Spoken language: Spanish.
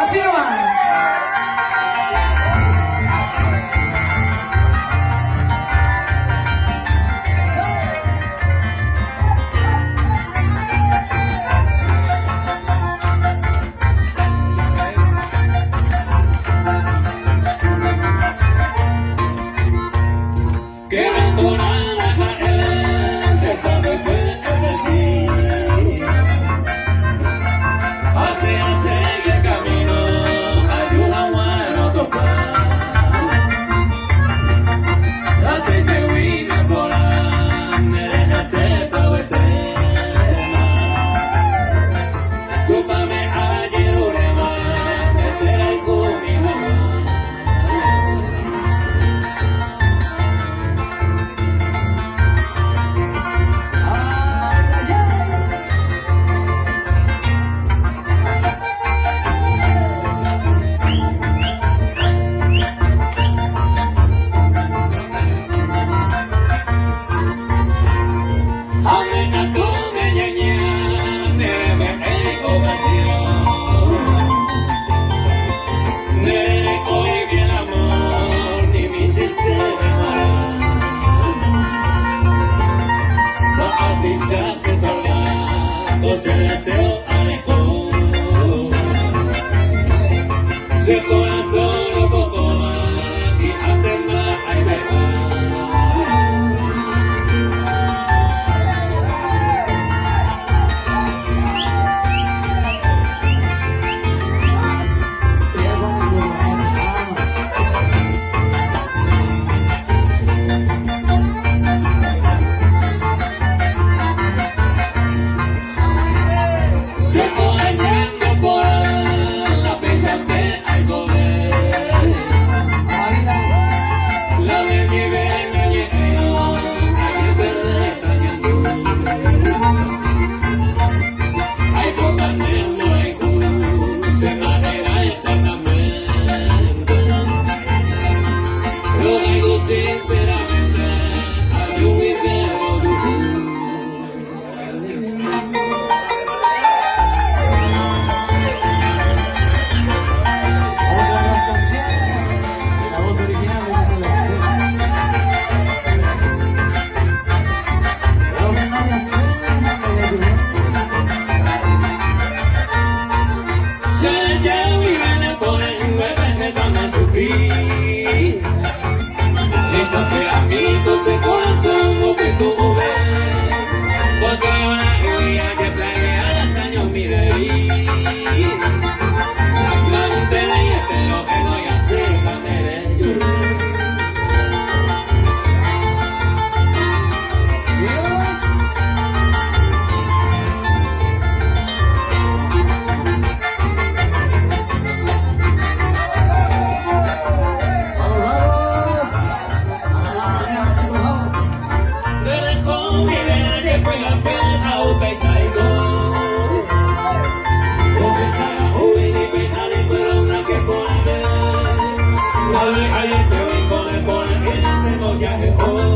Así nomás. Que temporada caer, se sabe que es decir. Hace el camino, ayuda a bueno topar. Hace que huida por ahí, merece ser eterna. Túpame ayer urema, que será el conmigo. Se hace estorbar, se deseo alejó. Si el corazón un poco más y antes más hay verdad. Sinceramente, a yo vivero Otra de las canciones, la voz original de esa canción. Pero que no me se ya viven por el nueve que van a sufrir. Eso que amigos el corazón no te tuvo ver. Pues ahora voy a que plague a los años mirerí. Mantén y este lo que no ya sé camere yo. Ay, te voy con el ese no viaje hoy.